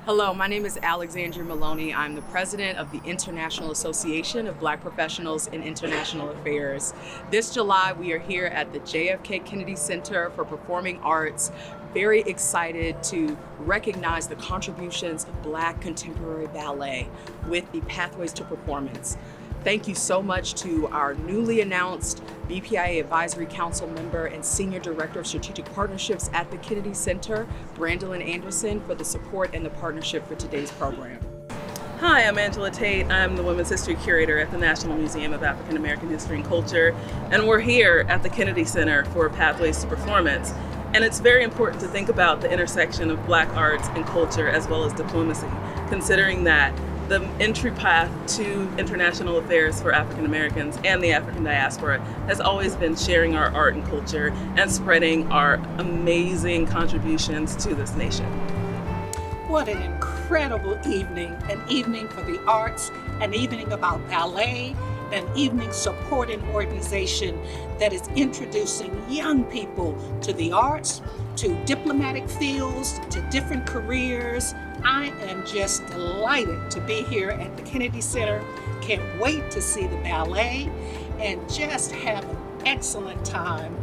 Hello, my name is Alexandria Maloney. I'm the president of the International Association of Black Professionals in International Affairs. This July, we are here at the JFK Kennedy Center for Performing Arts, very excited to recognize the contributions of Black contemporary ballet with the Pathways to Performance. Thank you so much to our newly announced BPIA Advisory Council member and Senior Director of Strategic Partnerships at the Kennedy Center, Brandolyn Anderson, for the support and the partnership for today's program. Hi, I'm Angela Tate. I'm the Women's History Curator at the National Museum of African American History and Culture, and we're here at the Kennedy Center for Pathways to Performance. And it's very important to think about the intersection of Black arts and culture as well as diplomacy, considering that the entry path to international affairs for African Americans and the African diaspora has always been sharing our art and culture and spreading our amazing contributions to this nation. What an incredible evening, an evening for the arts, an evening about ballet, an evening supporting organization that is introducing young people to the arts, to diplomatic fields, to different careers. I am just delighted to be here at the Kennedy Center. Can't wait to see the ballet and just have an excellent time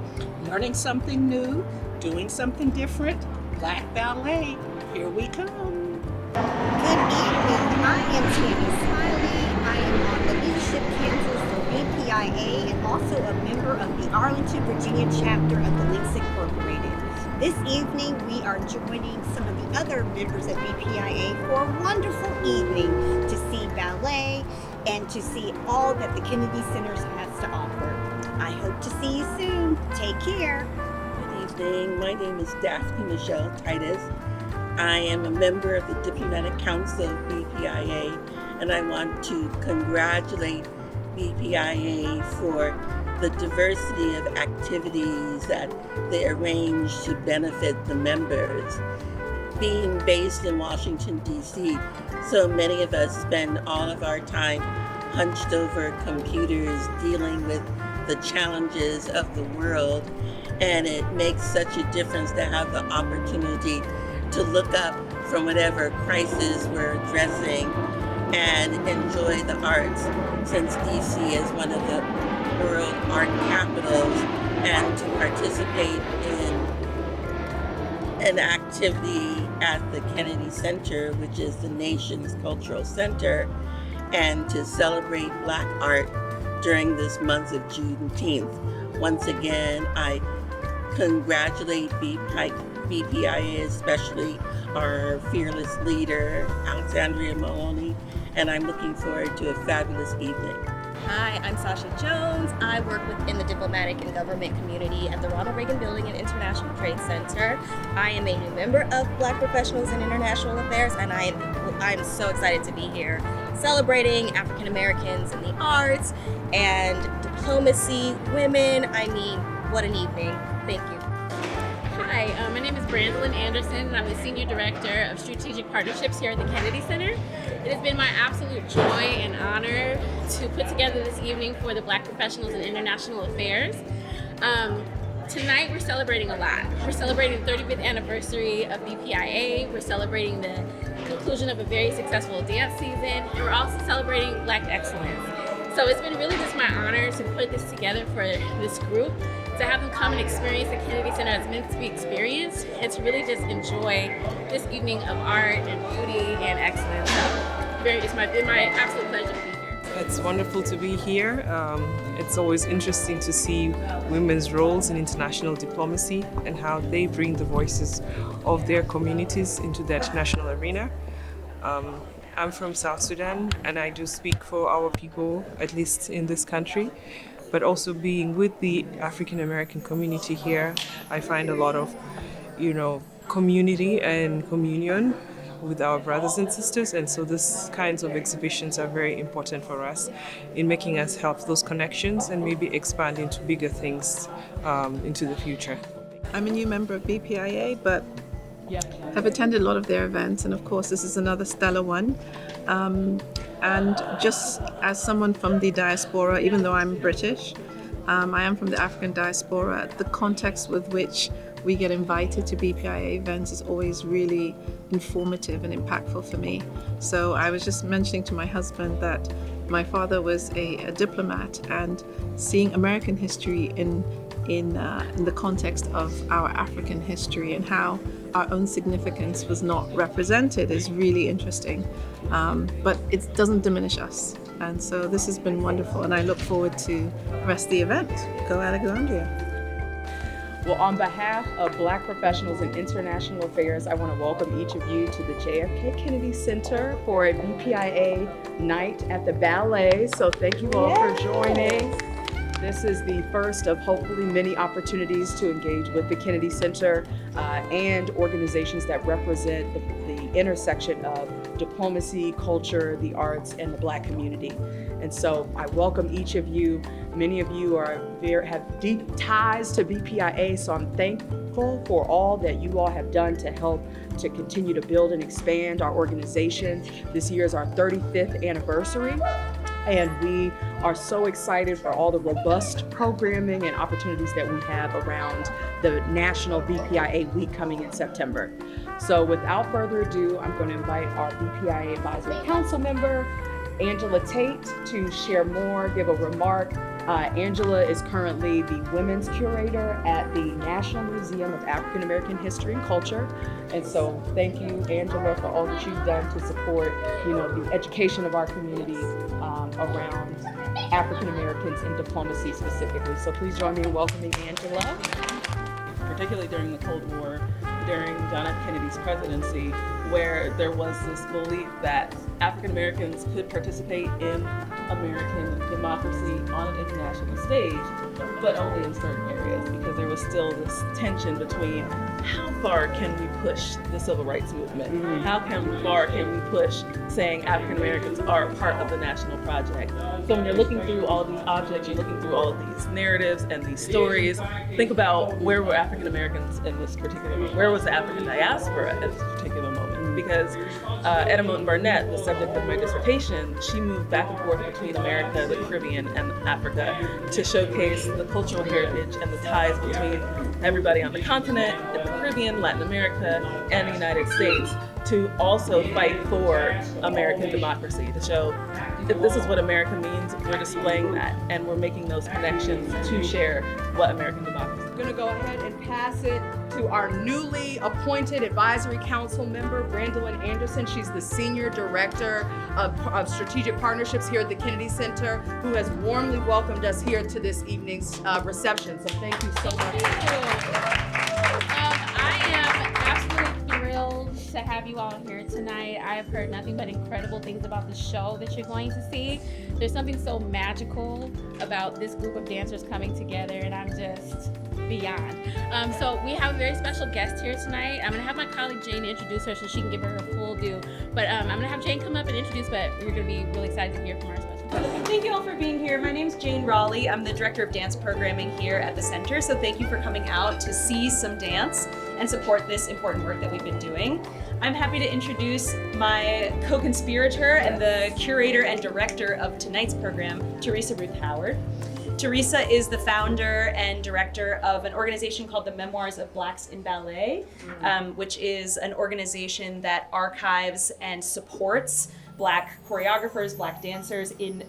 learning something new, doing something different. Black ballet, here we come. Good evening. I am Tammy Smiley. I am on the leadership council for BPIA and also a member of the Arlington, Virginia chapter of the Links Incorporated. This evening, we are joining some of the other members of BPIA for a wonderful evening to see ballet and to see all that the Kennedy Center has to offer. I hope to see you soon. Take care. Good evening. My name is Daphne Michelle Titus. I am a member of the Diplomatic Council of BPIA, and I want to congratulate BPIA for the diversity of activities that they arrange to benefit the members. Being based in Washington, D.C., so many of us spend all of our time hunched over computers dealing with the challenges of the world, and it makes such a difference to have the opportunity to look up from whatever crisis we're addressing and enjoy the arts, since DC is one of the world art capitals, and to participate in an activity at the Kennedy Center, which is the nation's cultural center, and to celebrate Black art during this month of Juneteenth. Once again, I congratulate BPIA, especially our fearless leader, Alexandria Maloney, and I'm looking forward to a fabulous evening. Hi, I'm Sasha Jones. I work within the diplomatic and government community at the Ronald Reagan Building and International Trade Center. I am a new member of Black Professionals in International Affairs, and I am so excited to be here celebrating African Americans in the arts and diplomacy, women. I mean, what an evening. Thank you. Hi, my name is Brandolyn Anderson, and I'm the Senior Director of Strategic Partnerships here at the Kennedy Center. It has been my absolute joy and honor to put together this evening for the Black Professionals in International Affairs. Tonight we're celebrating a lot. We're celebrating the 35th anniversary of BPIA. We're celebrating the conclusion of a very successful dance season, and we're also celebrating Black excellence. So it's been really just my honor to put this together for this group, to have them come and experience the Kennedy Center as meant to be experienced, and to really just enjoy this evening of art and beauty and excellence. So it's been my absolute pleasure to be here. It's wonderful to be here. It's always interesting to see women's roles in international diplomacy and how they bring the voices of their communities into that national arena. I'm from South Sudan, and I do speak for our people, at least in this country. But also being with the African American community here, I find a lot of, community and communion with our brothers and sisters. And so these kinds of exhibitions are very important for us in making us help those connections and maybe expand into bigger things into the future. I'm a new member of BPIA, but have attended a lot of their events, and of course this is another stellar one. And just as someone from the diaspora, even though I'm British, I am from the African diaspora, the context with which we get invited to BPIA events is always really informative and impactful for me. So I was just mentioning to my husband that my father was a diplomat, and seeing American history in the context of our African history and how our own significance was not represented is really interesting. But it doesn't diminish us. And so this has been wonderful, and I look forward to the rest of the event. Go Alexandria. Well, on behalf of Black professionals in international affairs, I want to welcome each of you to the JFK Kennedy Center for a BPIA night at the Ballet. So thank you all for joining. This is the first of hopefully many opportunities to engage with the Kennedy Center and organizations that represent the intersection of diplomacy, culture, the arts, and the Black community. And so I welcome each of you. Many of you have deep ties to BPIA, so I'm thankful for all that you all have done to help to continue to build and expand our organization. This year is our 35th anniversary. And we are so excited for all the robust programming and opportunities that we have around the National BPIA Week coming in September. So without further ado, I'm going to invite our BPIA Advisory Council member, Angela Tate, to share more, give a remark. Angela is currently the Women's Curator at the National Museum of African American History and Culture. And so thank you, Angela, for all that you've done to support, the education of our community around African Americans in diplomacy specifically. So please join me in welcoming Angela. Particularly during the Cold War, during John F. Kennedy's presidency, where there was this belief that African Americans could participate in American democracy on an international stage, but only in certain areas, because there was still this tension between how far can we push the civil rights movement? How far can we push saying African Americans are a part of the national project? So when you're looking through all of these objects, you're looking through all of these narratives and these stories, think about where were African Americans in this particular moment? Where was the African diaspora at this particular moment? Because Etta Moten Barnett, the subject of my dissertation, she moved back and forth between America, the Caribbean, and Africa to showcase the cultural heritage and the ties between everybody on the continent, in the Caribbean, Latin America, and the United States, to also fight for American democracy, to show if this is what America means, we're displaying that, and we're making those connections to share what American democracy is. I'm going to go ahead and pass it to our newly appointed Advisory Council member, Brandolyn Anderson. She's the Senior Director of Strategic Partnerships here at the Kennedy Center, who has warmly welcomed us here to this evening's reception. So thank you so much. I am absolutely thrilled to have you all here tonight. I have heard nothing but incredible things about the show that you're going to see. There's something so magical about this group of dancers coming together, and I'm just beyond. So we have a very special guest here tonight. I'm gonna have my colleague Jane introduce her so she can give her a full due. But I'm gonna have Jane come up and introduce, but you're gonna be really excited to hear from our special guest. Thank you all for being here. My name's Jane Raleigh. I'm the Director of Dance Programming here at the Center. So thank you for coming out to see some dance and support this important work that we've been doing. I'm happy to introduce my co-conspirator and the curator and director of tonight's program, Teresa Ruth Howard. Teresa is the founder and director of an organization called the Memoirs of Blacks in Ballet, which is an organization that archives and supports Black choreographers, Black dancers in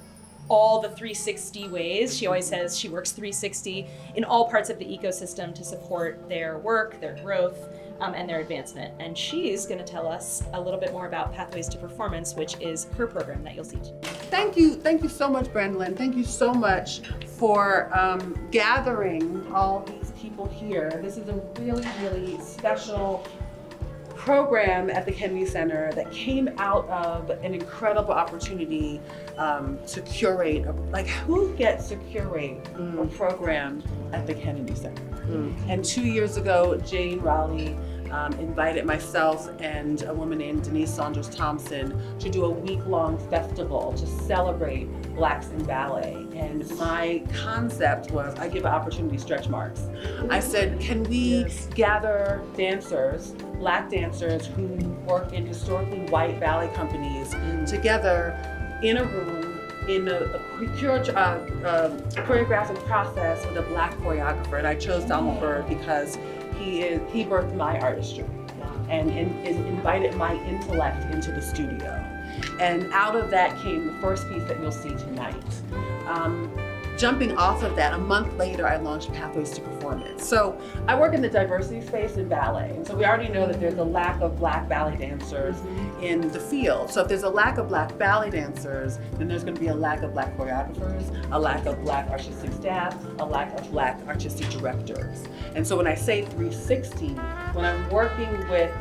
all the 360 ways. She always says she works 360 in all parts of the ecosystem to support their work, their growth, and their advancement. And she's going to tell us a little bit more about Pathways to Performance, which is her program that you'll see today. Thank you so much, Brandolyn. Thank you so much for gathering all these people here. This is a really, really special program at the Kennedy Center that came out of an incredible opportunity to curate, who gets to curate a program at the Kennedy Center? And 2 years ago, Jane Raleigh invited myself and a woman named Denise Saunders Thompson to do a week-long festival to celebrate Blacks in ballet. And my concept was, I give an opportunity stretch marks. I said, can we gather dancers, Black dancers who work in historically white ballet companies together in a room in a choreographic process with a Black choreographer. And I chose Donald Byrd because he birthed my artistry and invited my intellect into the studio. And out of that came the first piece that you'll see tonight. Jumping off of that, a month later, I launched Pathways to Performance. So I work in the diversity space in ballet. And so we already know that there's a lack of Black ballet dancers in the field. So if there's a lack of Black ballet dancers, then there's going to be a lack of Black choreographers, a lack of Black artistic staff, a lack of Black artistic directors. And so when I say 360, when I'm working with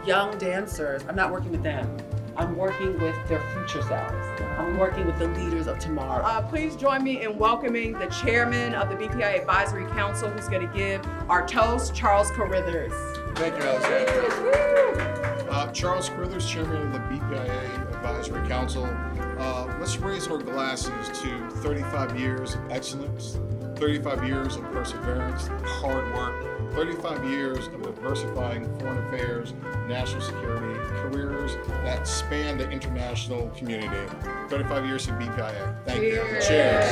young dancers, I'm not working with them. I'm working with their future selves. I'm working with the leaders of tomorrow. Please join me in welcoming the chairman of the BPIA Advisory Council, who's going to give our toast, Charles Carithers. Thank you, Alexander. Charles Carithers, chairman of the BPIA Advisory Council. Let's raise our glasses to 35 years of excellence, 35 years of perseverance, hard work, 35 years of diversifying foreign affairs, national security, careers that span the international community. 35 years in BPIA. Thank you. Cheers.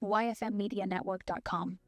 YFMMediaNetwork.com